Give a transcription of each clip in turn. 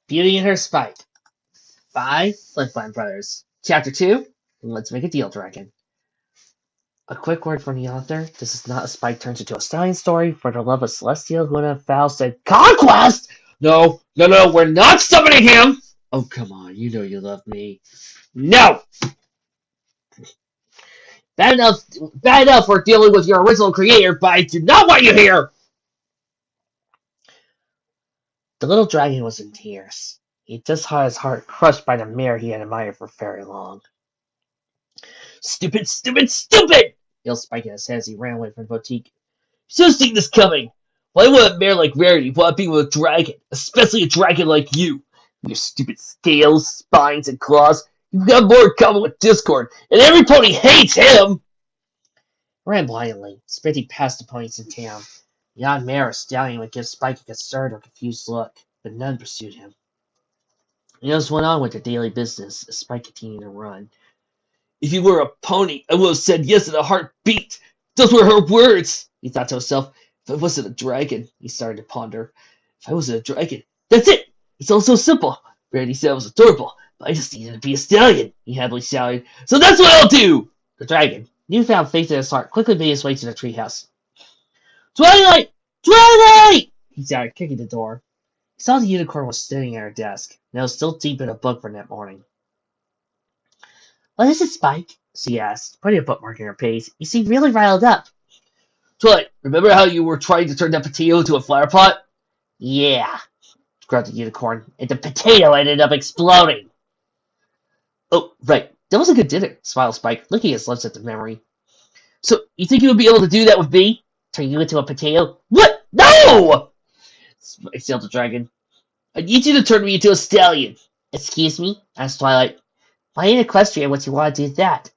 Beauty and Her Spike by Flimflambros. Chapter 2, Let's Make a Deal, Dragon. A quick word from the author. This is not a Spike turns into a stallion story. For the love of Celestial, Luna, Faust, and Conquest! No, we're not summoning him! Oh, come on, you know you love me. No! Bad enough for dealing with your original creator, but I do not want you here! The little dragon was in tears. He just had his heart crushed by the mare he had admired for very long. Stupid, stupid, stupid! Yelled Spike in his head as he ran away from the boutique. You should have seen this coming! Why would a mare like Rarity want to be with a dragon, especially a dragon like you? With your stupid scales, spines, and claws, you've got more in common with Discord, and every pony hates him! Ran blindly, sprinting past the ponies in town. The odd mare or stallion would give Spike a concerned or confused look, but none pursued him. He just went on with their daily business as Spike continued to run. If you were a pony, I would have said yes in a heartbeat. Those were her words, he thought to himself. If I wasn't a dragon, he started to ponder. If I wasn't a dragon, that's it! It's all so simple. Brandy said I was adorable, but I just needed to be a stallion, he happily shouted. So that's what I'll do! The dragon, newfound faith in his heart, quickly made his way to the treehouse. Twilight! Twilight! He shouted, kicking the door. He saw the unicorn was sitting at her desk, and it was still deep in a book from that morning. What is it, Spike? She asked, putting a bookmark in her page. You seem really riled up. Twilight, remember how you were trying to turn that potato into a flower pot? Yeah, grunted the unicorn, and the potato ended up exploding. Oh, right. That was a good dinner, smiled Spike, licking his lips at the memory. So, you think you would be able to do that with me? Turn you into a potato? What? No! Exhaled the dragon. I need you to turn me into a stallion. Excuse me? Asked Twilight. Why in Equestria would you want to do that?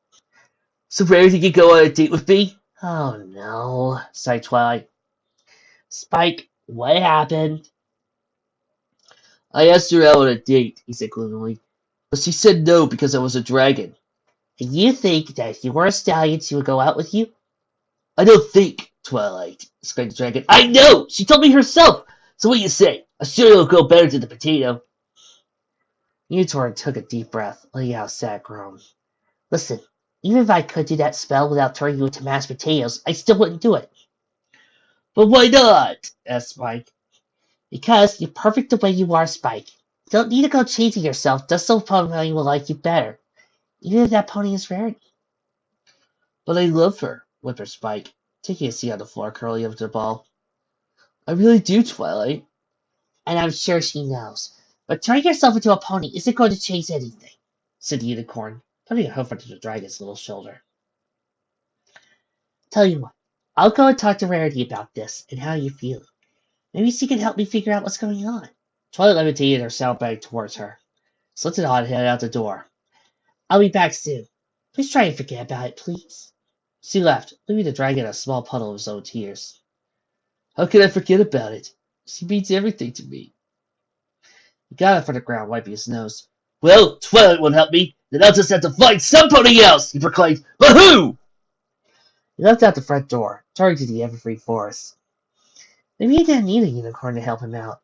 So Rarity can go on a date with me? Oh no, sighed Twilight. Spike, what happened? I asked her out on a date, he said gloomily, but she said no because I was a dragon. And you think that if you were a stallion she would go out with you? I don't think, Twilight, exclaimed the dragon. I know! She told me herself! So what do you say? I'm sure it'll go better than the potato. Unicorn took a deep breath, letting out a sad groan. Listen, even if I could do that spell without turning you into mashed potatoes, I still wouldn't do it. But why not? Asked Spike. Because you're perfect the way you are, Spike. You don't need to go changing yourself just so pony will like you better. Even if that pony is Rarity. But I love her, whimpered Spike, taking a seat on the floor, curling up to the ball. I really do, Twilight. And I'm sure she knows. But turning yourself into a pony isn't going to change anything, said the unicorn, putting a hoof onto the dragon's little shoulder. Tell you what, I'll go and talk to Rarity about this and how you feel. Maybe she can help me figure out what's going on. Twilight levitated her saddlebag towards her, slipped it on and headed out the door. I'll be back soon. Please try and forget about it, please. She left, leaving the dragon in a small puddle of his own tears. How could I forget about it? She means everything to me. He got up from the ground, wiping his nose. Well, Twilight won't help me. Then I'll just have to find somebody else, he proclaimed. But who? He left out the front door, turning to the evergreen forest. Maybe he didn't need a unicorn to help him out.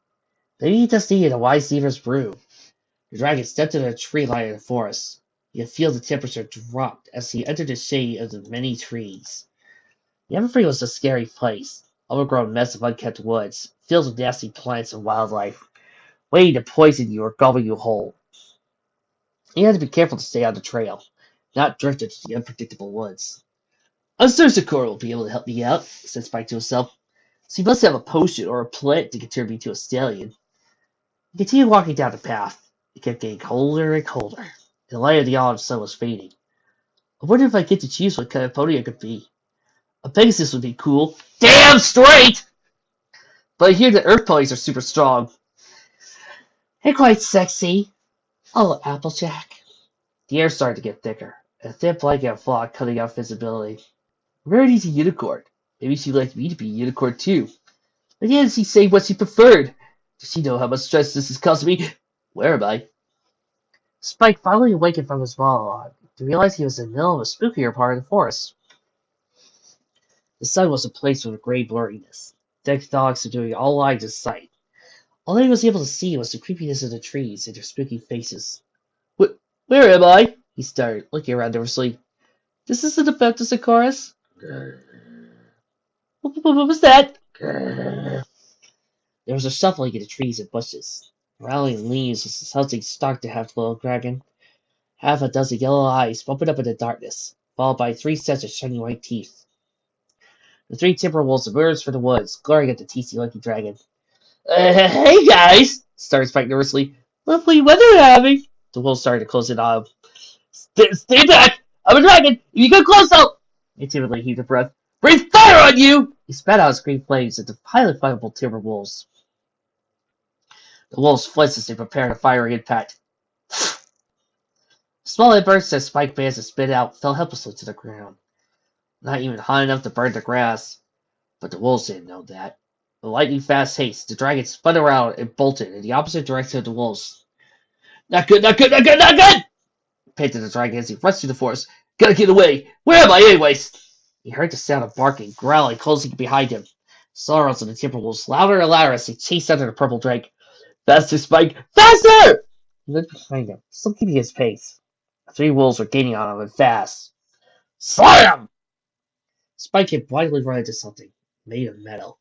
Maybe he just needed a wise seaver's brew. The dragon stepped into a tree line in the forest. He could feel the temperature dropped as he entered the shade of the many trees. The evergreen was a scary place, overgrown mess of unkept woods, filled with nasty plants and wildlife, waiting to poison you or gobble you whole. He had to be careful to stay on the trail, not drift into the unpredictable woods. I'm sure Sakura will be able to help me out, said Spike to himself. She must have a potion or a plant to turn me into a stallion. He continued walking down the path. It kept getting colder and colder. The light of the autumn sun was fading. I wonder if I get to choose what kind of pony I could be. A Pegasus would be cool. Damn straight! But I hear that earth ponies are super strong. And quite sexy. Oh, Applejack. The air started to get thicker, and a thin blanket of fog cutting out visibility. Rarity's a unicorn. Maybe she'd like me to be a unicorn too. But didn't she say what she preferred? Does she know how much stress this is causing me? Where am I? Spike finally awakened from his monologue to realize he was in the middle of a spookier part of the forest. The sun was a place with a gray blurriness. Thick fogs subduing all lines in sight. All he was able to see was the creepiness of the trees and their spooky faces. Where am I? He started, looking around nervously. This isn't the Baptist chorus. What was that? There was a shuffling in the trees and bushes. Rattling leaves was something stalked to half the little dragon. Half a dozen yellow eyes opened up in the darkness, followed by 3 sets of shiny white teeth. The 3 timber wolves emerged from the woods, glaring at the teasy lucky dragon. Hey guys! Started Spike nervously. Lovely weather we're having. The wolves started to close in on him. Stay back! I'm a dragon! If you get close, He timidly heaved a breath. Breathe fire on you! He spat out his green flames at the highly flammable timber wolves. The wolves flinched as they prepared a fiery impact. Small bursts that Spike managed to spit out fell helplessly to the ground. Not even hot enough to burn the grass. But the wolves didn't know that. With lightning-fast haste, the dragon spun around and bolted in the opposite direction of the wolves. Not good, not good, not good, not good! Panted the dragon as he rushed through the forest. Gotta get away! Where am I, anyways? He heard the sound of barking, growling, closing behind him. Sorrows of the timber wolves louder and louder as they chased after the purple drake. Faster, Spike! Faster! He looked behind him, still keeping his pace. The 3 wolves were gaining on him and fast. Slam! Spike had blindly run into something, made of metal.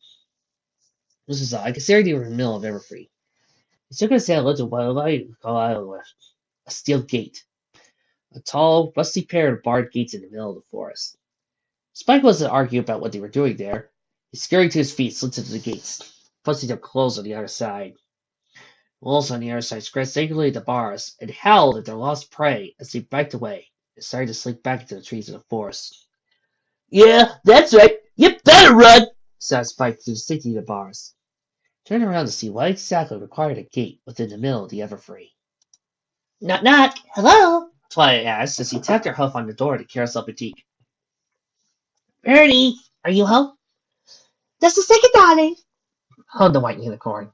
This was a Azenge mill of Everfree. He took his hand and looked at what light a steel gate. A tall, rusty pair of barred gates in the middle of the forest. Spike wasn't arguing about what they were doing there. He scurried to his feet, slipped into the gates, pushing them closed on the other side. Wolves on the other side scratched angrily at the bars and howled at their lost prey as they backed away and started to slink back into the trees of the forest. Yeah, that's right. You better run! Shouted Spike through the safety of the bars. Turn around to see what exactly required a gate within the middle of the Everfree. Knock knock! Hello? Twilight asked as he tapped her hoof on the door to Carousel Boutique. Bernie, are you home? Just a second, darling, hummed the white unicorn.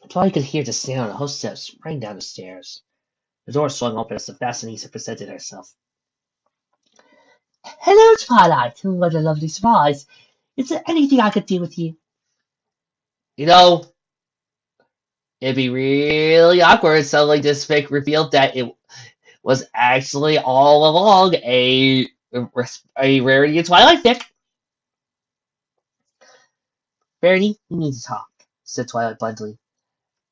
Twilight could hear the sound of the host steps running down the stairs. The door swung open as the fashionista presented herself. Hello, Twilight. What a lovely surprise. Is there anything I could do with you? You know, it'd be really awkward if suddenly this fic revealed that it was actually all along a Rarity and Twilight fic. Rarity, we need to talk, said Twilight bluntly.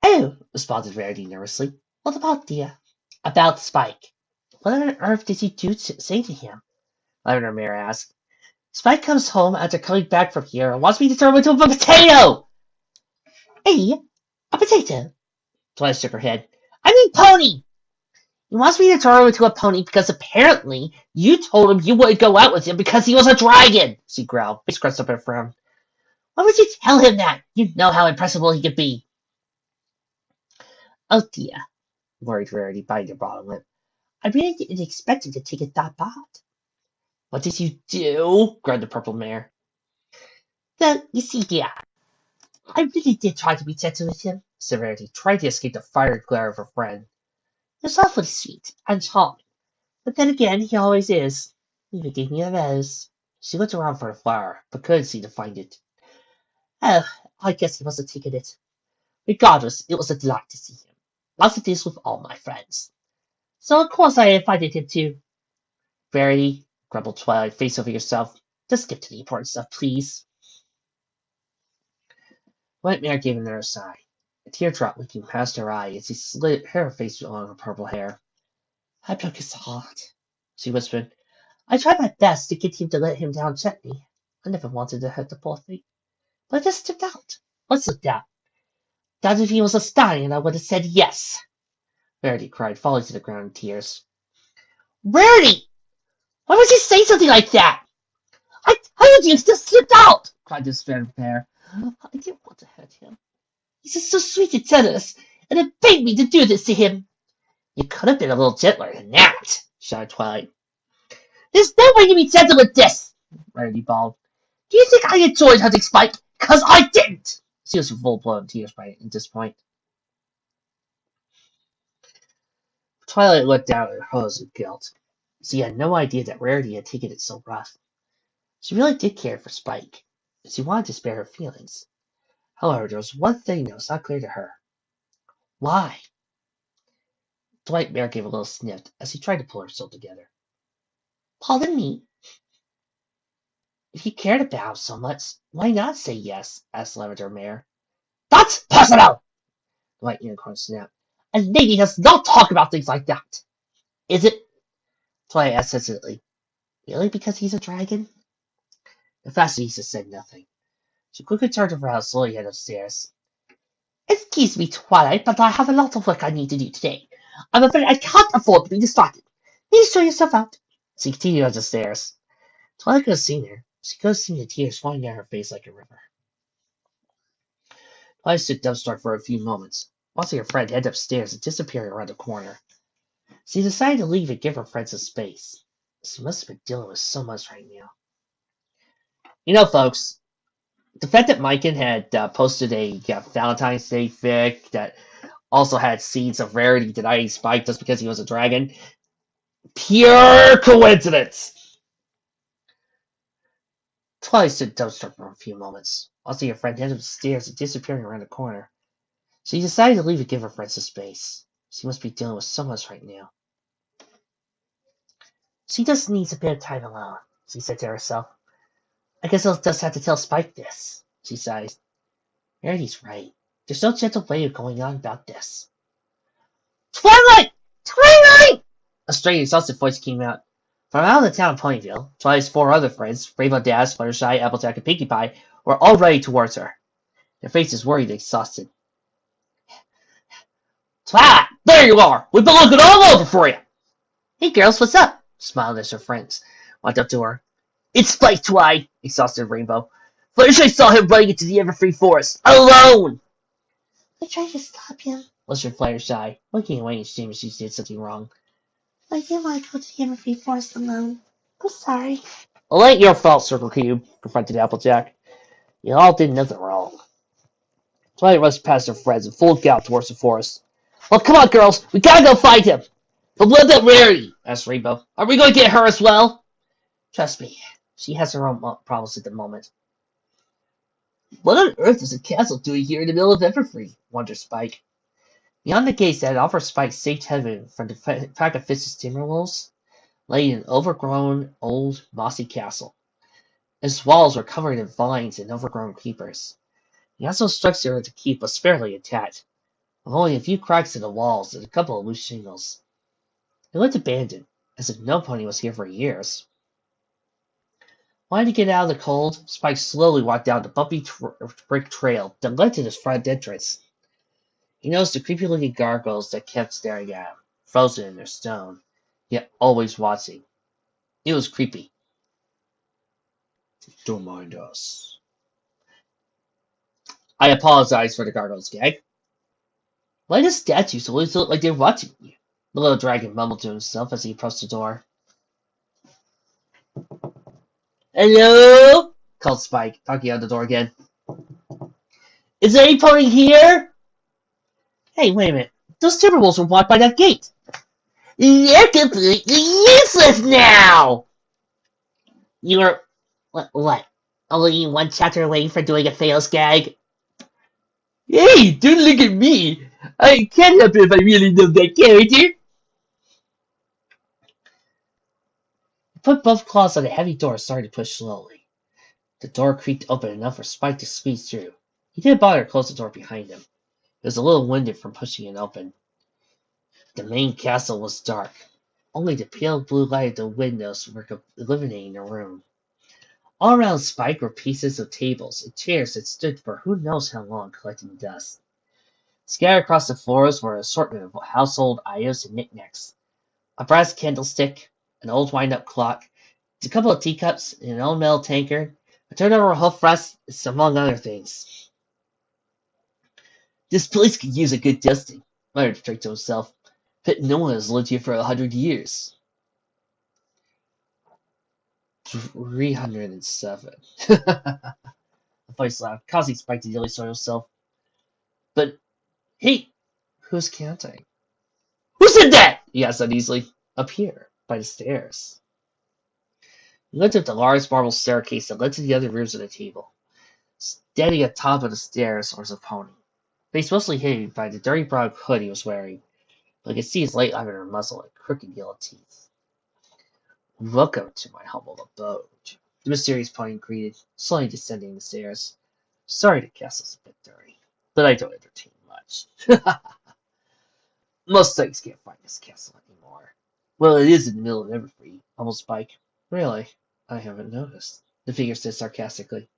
Oh, responded Rarity nervously. What about, dear? About Spike. What on earth did you say to him? Lavender Mare asked. Spike comes home after coming back from here and wants me to turn him into a potato! Hey, a potato? Twilight shook her head. I mean pony! He wants me to turn him into a pony because apparently you told him you wouldn't go out with him because he was a dragon, she growled, face crushed up in a frown. Why would you tell him that? You know how impressible he could be. Oh dear, worried Rarity, biting her bottom lip. I really didn't expect him to take it that bad. What did you do? Grunted the purple mare. Well, you see, dear, I really did try to be gentle with him, said Rarity, trying to escape the fiery glare of her friend. He was awfully sweet and charming, but then again, he always is. He even gave me a rose. She looked around for the flower, but couldn't seem to find it. Oh, I guess he must have taken it. Regardless, it was a delight to see him. Lots of this with all my friends. So of course I invited him too. Rarity, grumbled Twilight, face over yourself. Just get to the important stuff, please. White Mare gave another sigh. A teardrop leaking past her eye as she slid her face along her purple hair. I broke his heart, she whispered. I tried my best to get him to let him down gently. I never wanted to hurt the poor thing. But it just slipped out. What slipped out? That if he was a stallion, I would have said yes. Rarity cried, falling to the ground in tears. Rarity! Why would you say something like that? I told you, it just slipped out! Cried the despairing bear. I didn't want to hurt him. He's just so sweet and generous, and it pained me to do this to him. You could have been a little gentler than that, shouted Twilight. There's no way to be gentle with this, Rarity bawled. Do you think I enjoyed hunting Spike? Because I didn't! She was full-blown tears by this point. Twilight looked down at her hose of guilt. She had no idea that Rarity had taken it so rough. She really did care for Spike, and she wanted to spare her feelings. However, there was one thing that was not clear to her. Why? Dwight Mare gave a little sniff as he tried to pull herself together. Pardon me. If you cared about him so much, why not say yes? Asked Lavender Mare. That's personal! The White Unicorn snapped. A lady does not talk about things like that. Is it? Twilight asked hesitantly. Really because he's a dragon? The fashionista said nothing. She quickly turned around and slowly headed upstairs. Excuse me, Twilight, but I have a lot of work I need to do today. I'm afraid I can't afford to be distracted. Please show yourself out. She continued up the stairs. Twilight could have seen her. She could have seen the tears falling down her face like a river. Twilight stood dumbstruck for a few moments, watching her friend head upstairs and disappear around the corner. She decided to leave and give her friend some space. She must have been dealing with so much right now. You know, folks, the fact that Mikan had posted a Valentine's Day fic that also had scenes of Rarity denying Spike just because he was a dragon, pure coincidence! Twilight stood dumbstruck for a few moments, watching her friend head upstairs and disappearing around the corner. She decided to leave and give her friend some space. She must be dealing with so much right now. She just needs a bit of time alone, she said to herself. I guess I'll just have to tell Spike this, she sighed. Rarity's right. There's no gentle way of going on about this. Twilight! Twilight! A strange, exhausted voice came out. From out of the town of Ponyville, Twilight's 4 other friends, Rainbow Dash, Fluttershy, Applejack, and Pinkie Pie, were all ready towards her. Their faces worried and exhausted. Twilight! There you are! We've been looking all over for you! Hey girls, what's up? Smiled as her friends walked up to her. It's Spike, Twilight! Exhausted Rainbow. Fluttershy saw him running into the Everfree Forest, alone! I tried to stop him, whispered Fluttershy, looking away and seeing she did something wrong. I didn't want to go to the Everfree Forest alone. I'm sorry. Well, it ain't your fault, Circle Cube, confronted Applejack. You all did nothing wrong. Twilight rushed past her friends in full gallop towards the forest. Well, come on, girls, we gotta go find him! But what about Rarity? Asked Rainbow. Are we going to get her as well? Trust me, she has her own problems at the moment. What on earth is a castle doing here in the middle of Everfree? Wondered Spike. Beyond the gates that offered Spike safe haven from the pack of vicious timberwolves lay an overgrown, old, mossy castle. Its walls were covered in vines and overgrown creepers. The castle's structure to keep was fairly intact, with only a few cracks in the walls and a couple of loose shingles. It looked abandoned, as if no pony was here for years. Wanting to get out of the cold, Spike slowly walked down the bumpy brick trail that led to his front entrance. He noticed the creepy-looking gargoyles that kept staring at him, frozen in their stone, yet always watching. It was creepy. Don't mind us. I apologize for the gargoyles, gag. Why do statues always look like they're watching you? The little dragon mumbled to himself as he approached the door. Hello? Called Spike, talking out the door again. Is there any pony here? Hey, wait a minute. Those timberwolves were walked by that gate. You're completely useless now! You're... What? Only one chapter away from doing a fails gag? Hey, don't look at me! I can't help it if I really love that character! He put both claws on the heavy door and started to push slowly. The door creaked open enough for Spike to squeeze through. He didn't bother to close the door behind him. He was a little winded from pushing it open. The main castle was dark. Only the pale blue light of the windows were illuminating the room. All around Spike were pieces of tables and chairs that stood for who knows how long collecting dust. Scattered across the floors were an assortment of household items and knickknacks. A brass candlestick, an old wind-up clock, a couple of teacups, and an old metal tankard, a turnover hoof rest, among other things. This place could use a good dusting, muttered Drake to himself. Bet no one has lived here for 100 years. 307. The voice laughed, causing Spike to nearly sort himself. But, hey, who's counting? Who said that? He asked uneasily. Up here, by the stairs. He looked up the large marble staircase that led to the other rooms of the table. Standing at the top of the stairs was a pony. Face mostly hidden by the dirty brown hood he was wearing, but I could see his light lavender muzzle and crooked yellow teeth. Welcome to my humble abode, the mysterious pony greeted, slowly descending the stairs. Sorry the castle's a bit dirty, but I don't entertain much. Most things can't find this castle anymore. Well, it is in the middle of Everfree, almost Spike. Really? I haven't noticed, the figure said sarcastically.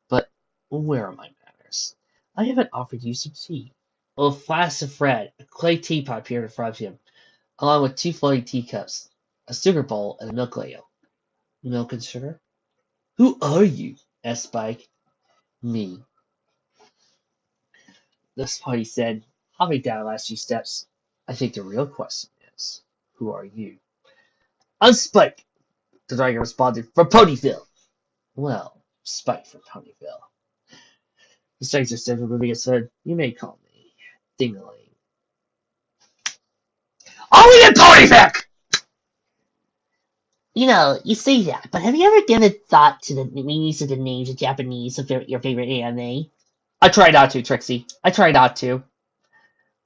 But where are my manners? I haven't offered you some tea. A flask of red, a clay teapot appeared in front of him, along with two floating teacups, a sugar bowl, and a milk ladle. Milk and sugar? Who are you? Asked Spike. Me. This party said, hopping down the last few steps. I think the real question is, who are you? I'm Spike, the dragon responded, from Ponyville. Well, Spike from Ponyville. The stranger said, removing his hood, you may call me Dingaling. Only in Ponyville! You say that, but have you ever given a thought to the meanings of the names of Japanese of your favorite anime? I try not to, Trixie. I try not to.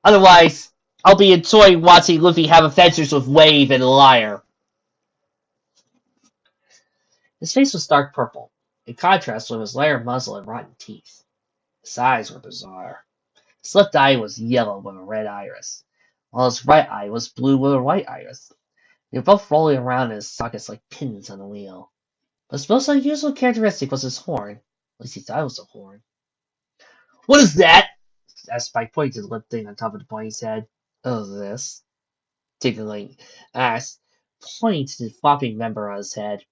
Otherwise, I'll be enjoying watching Luffy have adventures with Wave and Lyre. His face was dark purple, in contrast with his layered muzzle and rotten teeth. His eyes were bizarre. His left eye was yellow with a red iris, while his right eye was blue with a white iris. They were both rolling around in his sockets like pins on a wheel. But his most unusual characteristic was his horn. At least he thought it was a horn. What is that? Asked Spike, pointing to the limp thing on top of the pony's head. Oh, this? Tickling asked, pointing to the flopping member on his head.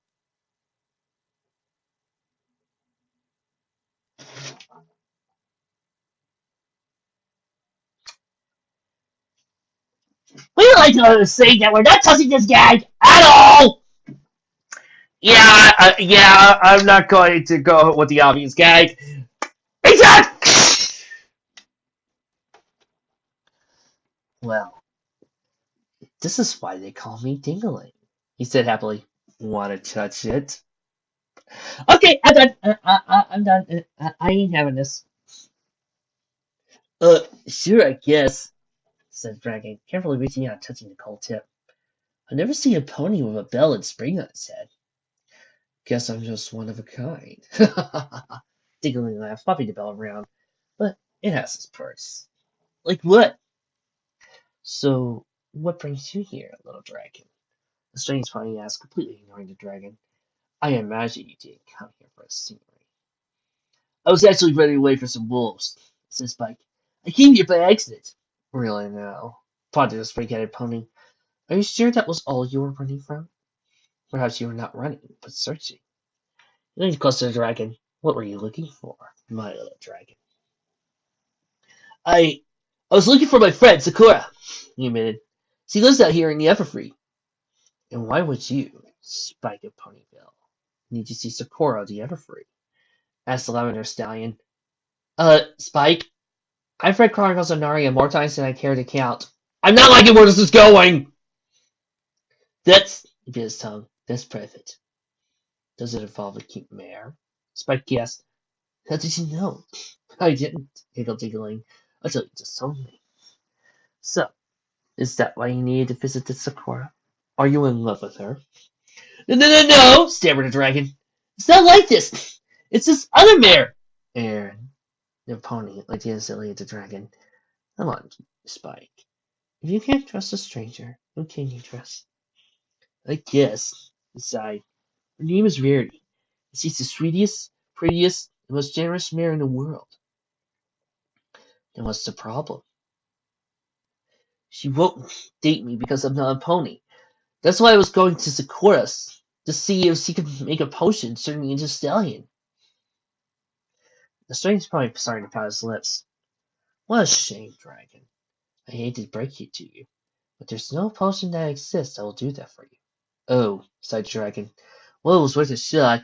We like to say that we're not touching this gag at all! Yeah, I'm not going to go with the obvious gag. Exactly! Well, this is why they call me Dingaling, he said happily. Want to touch it? Okay, I'm done. I'm done. I ain't having this. Sure, I guess, said the dragon, carefully reaching out and touching the cold tip. I've never seen a pony with a bell and spring on its head. Guess I'm just one of a kind. Dingaling laughed, flopping the bell around. But it has its perks. Like what? So, what brings you here, little dragon? The strange pony asked, completely ignoring the dragon. I imagine you didn't come here for a scenery. I was actually running away from some wolves, said Spike. I came here by accident. Really now? Pondered the spring-headed pony. Are you sure that was all you were running from? Perhaps you were not running, but searching. He leaned close to the dragon. What were you looking for, my little dragon? I was looking for my friend, Sakura, he admitted. She lives out here in the Everfree. And why would you, Spike of Ponyville, need to see Sakura the Everfree? Asked the lavender stallion. Spike, I've read Chronicles of Narnia more times than I care to count. I'm not liking where this is going! He bit his tongue. That's perfect. Does it involve a cute mare? Spike guessed. How did you know? I didn't, giggled Dingaling, until you just told me. So, is that why you needed to visit the Sakura? Are you in love with her? No, stammered the dragon. It's not like this. It's this other mare. Aaron, the pony looked instantly at the dragon. Come on, Spike. If you can't trust a stranger, who can you trust? I guess, he sighed. Her name is Rarity. She's the sweetest, prettiest, and most generous mare in the world. Then what's the problem? She won't date me because I'm not a pony. That's why I was going to Sakura's, to see if she could make a potion turning me into a stallion. The strange pony started to pout his lips. What a shame, dragon. I hate to break it to you, but there's no potion that exists that will do that for you. Oh, sighed the dragon. Well, it was worth a shot,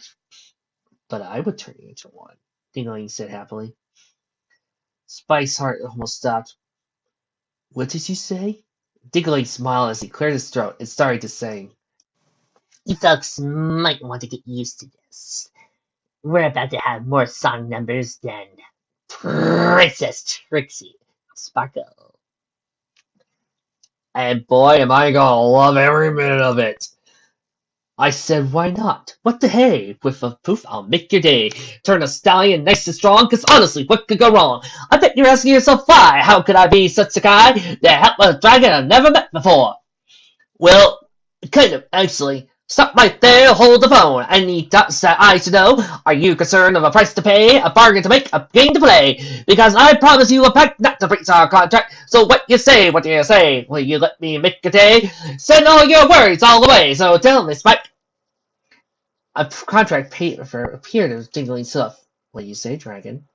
but I would turn you into one, Dingaling said happily. Spike's heart almost stopped. What did you say? Dingaling smiled as he cleared his throat and started to sing. You folks might want to get used to this. We're about to have more song numbers than Princess Trixie Sparkle. And boy, am I gonna love every minute of it. I said, why not? What the hey? With a poof, I'll make your day. Turn a stallion nice and strong, cause honestly, what could go wrong? I bet you're asking yourself why. How could I be such a guy that help a dragon I've never met before? Well, kind of, actually. Stop right there, hold the phone. I need I to know. Are you concerned of a price to pay, a bargain to make, a game to play? Because I promise you a pact not to breach our contract. So what you say, what do you say? Will you let me make a day? Send all your words all the way, so tell me, Spike. A contract paper appeared as jingling stuff. What do you say, Dragon?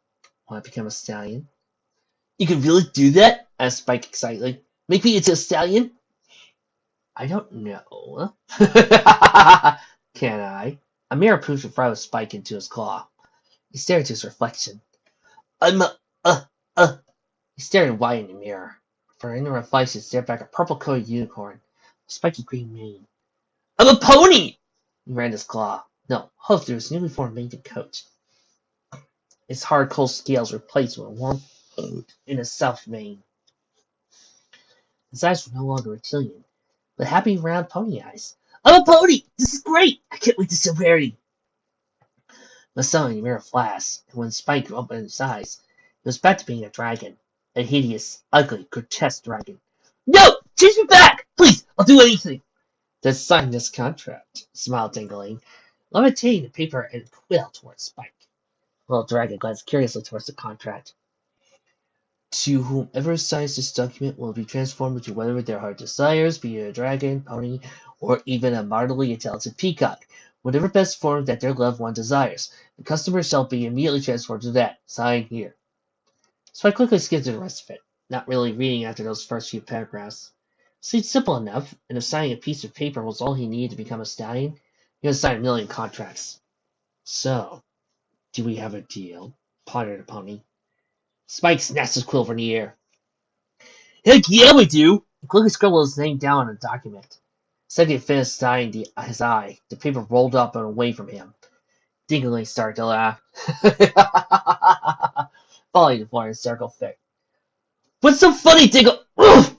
Want to become a stallion? You can really do that? Asked Spike excitedly. Make me into a stallion? I don't know. Can I? A mirror pushed in front of Spike into his claw. He stared into his reflection. I'm He stared wide in the mirror. For in the reflection stared back a purple-coated unicorn, with spiky green mane. I'm a pony! He ran his claw. No, hoof through his newly formed mated coat. His hard, cold scales replaced with a warm coat in his soft mane. His eyes were no longer reptilian, but happy round pony eyes. I'm a pony! This is great! I can't wait to see Rarity! The sun in the mirror flashed, and when Spike opened his eyes, he was back to being a dragon. A hideous, ugly, grotesque dragon. No! Change me back! Please! I'll do anything! Let's sign this contract, smiled Dingling, levitating the paper and quill towards Spike. The little dragon glanced curiously towards the contract. To whomever signs this document will be transformed into whatever their heart desires, be it a dragon, pony, or even a mightily intelligent peacock, whatever best form that their loved one desires. The customer shall be immediately transformed to that. Sign here. So I quickly skimmed through the rest of it, not really reading after those first few paragraphs. Seemed simple enough, and if signing a piece of paper was all he needed to become a stallion, he would sign a million contracts. So, do we have a deal? Pondered the pony. Spike snatched his quill from the air. Heck yeah, we do! He quickly scribbled his name down on a document. Said he had finished signing his eye. The paper rolled up and away from him. Dingling started to laugh. Falling to the floor in a circle thick. What's so funny, Dingle? Oof!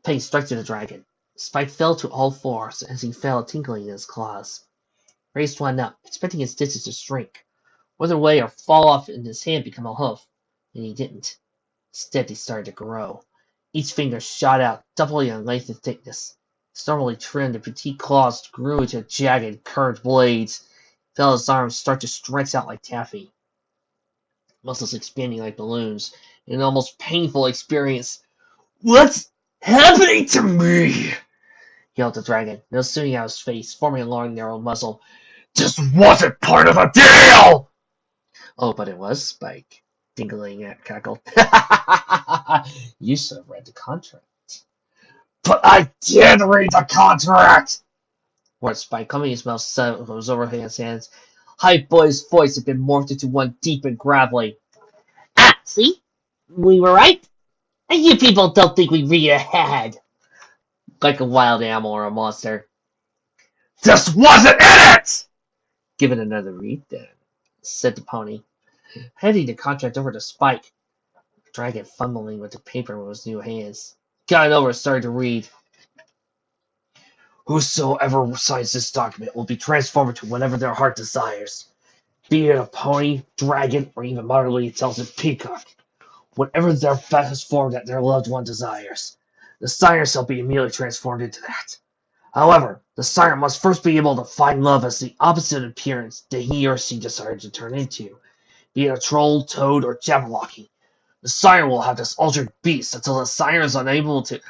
Pain struck to the dragon. Spike fell to all fours as he fell tingling in his claws. Raised one up, expecting his stitches to shrink, wither away or fall off and his hand become a hoof. And he didn't. Instead, they started to grow. Each finger shot out, doubling in length and thickness. Stormily trimmed, the petite claws grew into jagged, curved blades. Felt his arms start to stretch out like taffy. Muscles expanding like balloons. In an almost painful experience. What's happening to me? Yelled the dragon, no suing out his face, forming a long, narrow muzzle. This wasn't part of the deal! Oh, but it was, Spike. Dingling cackled. You should have read the contract. But I did read the contract! Roared Spike, coming his mouth set was over his hands. Hype Boy's voice had been morphed into one deep and gravelly. Ah, see? We were right? And you people don't think we read ahead. Like a wild animal or a monster. This wasn't in it! Give it another read, then, said the pony, handing the contract over to Spike. The dragon fumbling with the paper with his new hands. Got it over and started to read. Whosoever signs this document will be transformed into whatever their heart desires. Be it a pony, dragon, or even moderately intelligent peacock. Whatever their best form that their loved one desires. The signer shall be immediately transformed into that. However, the signer must first be able to find love as the opposite appearance that he or she desires to turn into, be it a troll, toad, or jabberwocky. The signer will have this altered beast until the signer is unable to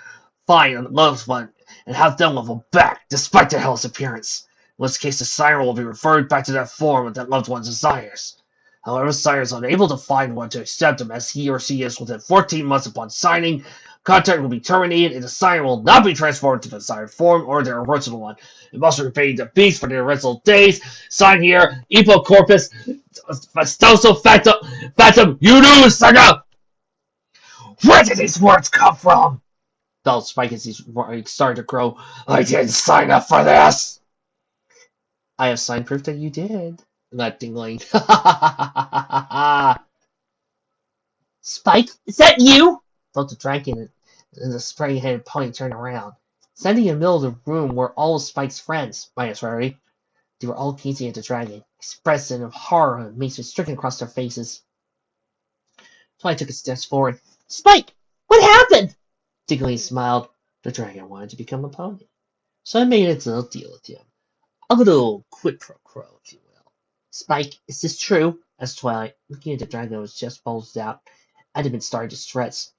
find a loved one and have them level back, despite their hellish appearance. In which case, the signer will be referred back to that form that loved one desires. However, the signer is unable to find one to accept him as he or she is within 14 months upon signing, contract will be terminated, and the signer will not be transformed to the desired form or their original one. It must remain the beast for their original days. Sign here, Epo Corpus, Fastoso Fatum, Unu Saga! Where did these words come from? Belled Spike as he started to grow. I didn't sign up for this! I have signed proof that you did, Not dingling. Spike, is that you? Both the dragon and the spray-headed pony turned around. Standing in the middle of the room were all of Spike's friends, minus Rarity. They were all gazing at the dragon, expressive of horror and amazement stricken across their faces. Twilight took a step forward. Spike! What happened? Dingling smiled. The dragon wanted to become a pony. So I made a little deal with him. A little quid pro quo, if you will. Spike, is this true? Asked Twilight, looking at the dragon that was just bulged out. Adamant started to stress.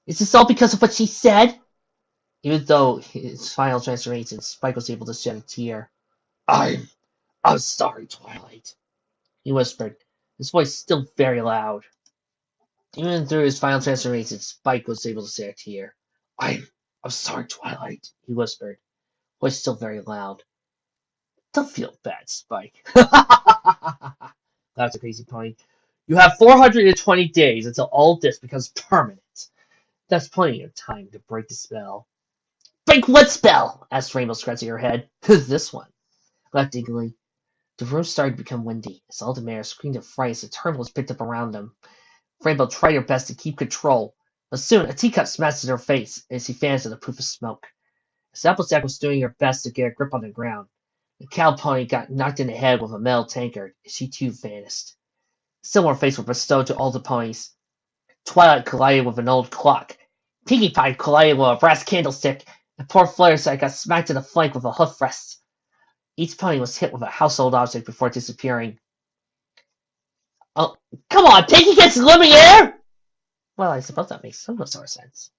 Is this all because of what she said? Even though his final transformation, Spike was able to shed a tear. I'm sorry, Twilight, he whispered, his voice still very loud. Even through his final transformation, Spike was able to shed a tear. I'm sorry, Twilight, he whispered, voice still very loud. Don't feel bad, Spike. That's a crazy pony. You have 420 days until all this becomes permanent. That's plenty of time to break the spell. Break what spell? Asked Rainbow, scratching her head. This one, laughed Diggly. The room started to become windy, as all the mares screamed in fright as the turbulence picked up around them. Rainbow tried her best to keep control, but soon a teacup smashed in her face as he vanished in a puff of smoke. As Applejack was doing her best to get a grip on the ground, the cow pony got knocked in the head with a metal tankard, and she too vanished. Similar fates were bestowed to all the ponies. Twilight collided with an old clock. Pinkie Pie collided with a brass candlestick, and poor Fluttershy got smacked in the flank with a hoof rest. Each pony was hit with a household object before disappearing. Oh, come on, Pinkie gets living air! Well, I suppose that makes some sort of sense.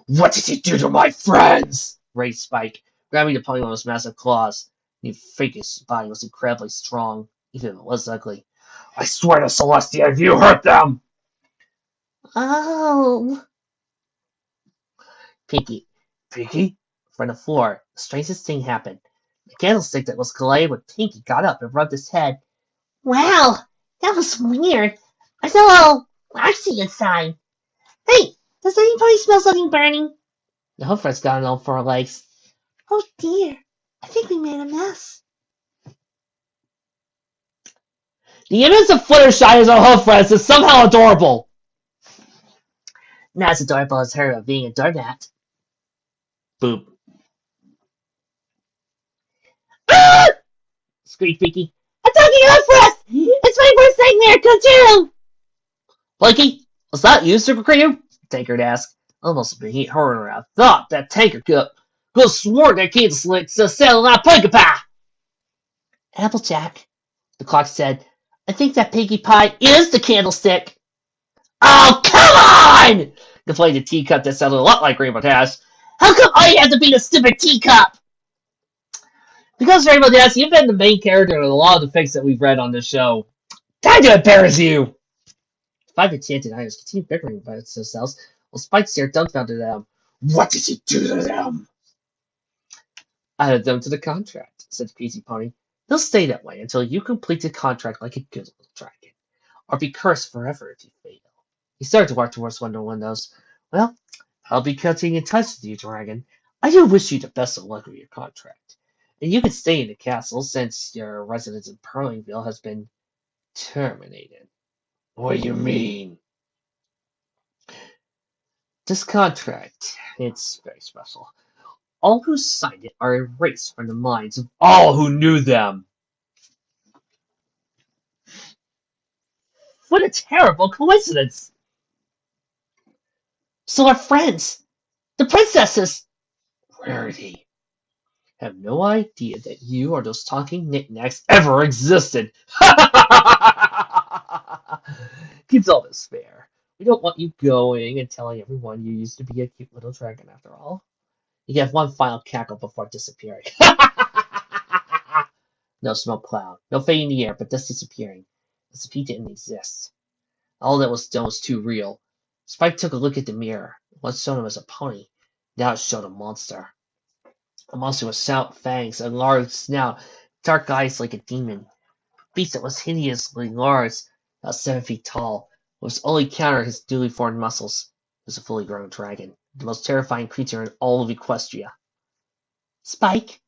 What did you do to my friends? Raged Spike, grabbing the pony with his massive claws. The freakish body was incredibly strong, even if it was ugly. I swear to Celestia, if you hurt them! Oh. Pinkie, from the floor, the strangest thing happened. The candlestick that was collided with Pinkie got up and rubbed his head. Wow, that was weird. I feel a little waxy inside. Hey, does anybody smell something burning? The hoofrest got on all four legs. Oh dear, I think we made a mess. The image of Fluttershy as a hoofrest is somehow adorable. Not as adorable as her of being a doormat. Boop. Ah! Screamed Pinkie. I'm talking hoofrest! It's my worst nightmare come true! Blinky, was that you, Super Cream? Tankard asked. Almost a heat horror. I thought that Tankard could have sworn that candlestick's selling out Pinkie Pie. Applejack, the clock said, I think that Pinkie Pie is the candlestick. Oh, come on! Complained the teacup that sounded a lot like Rainbow Dash. How come I have to be the stupid teacup? Because Rainbow Dash, you've been the main character in a lot of the fics that we've read on this show. Time to embarrass you! Five enchanted items continued bickering by themselves, while Spike stared dumbfounded at them. What did you do to them? Added them to the contract, said the crazy pony. They'll stay that way until you complete the contract like a good little dragon, or be cursed forever if you fail. He started to walk towards one of the windows. Well, I'll be cutting in touch with you, dragon. I do wish you the best of luck with your contract. And you can stay in the castle since your residence in Pearlingville has been terminated. What do you mean? This contract, it's very special. All who signed it are erased from the minds of all who knew them. What a terrible coincidence! So our friends, the princesses, Rarity, have no idea that you or those talking knickknacks ever existed. Keeps all this fair. We don't want you going and telling everyone you used to be a cute little dragon after all. You have one final cackle before disappearing. No smoke cloud, no fading the air, but just disappearing, as if he didn't exist. All that was done was too real. Spike took a look at the mirror. Once showed him as a pony, now it showed a monster. A monster with stout fangs, a large snout, dark eyes like a demon. A beast that was hideously large, about 7 feet tall, with its only counter his newly formed muscles. It was a fully grown dragon, the most terrifying creature in all of Equestria. Spike!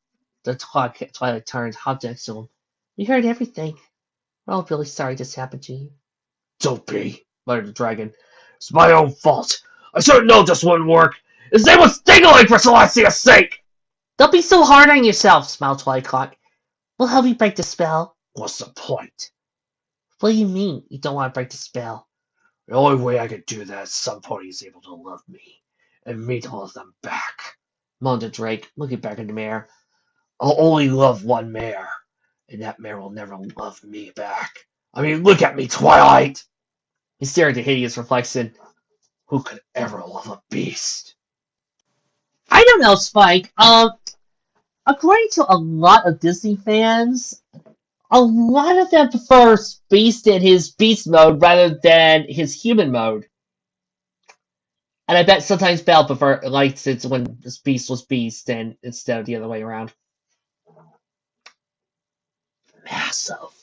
The Twilight turned, hopped next to him. We heard everything. We're all really sorry this happened to you. Don't be, muttered the dragon. It's my own fault. I should have known this wouldn't work. His name was Dingling for Celestia's sake! Don't be so hard on yourself, smiled Twilyclock. We'll help you break the spell. What's the point? What do you mean, you don't want to break the spell? The only way I could do that is somebody is able to love me, and me to love them back, moaned the Drake, looking back in the mirror. I'll only love one mare, and that mare will never love me back. I mean, look at me, Twilight! He stared at the hideous reflection. Who could ever love a beast? I don't know, Spike. According to a lot of Disney fans, a lot of them prefer Beast in his beast mode rather than his human mode. And I bet sometimes Belle likes it when this beast was beast and instead of the other way around. Massive.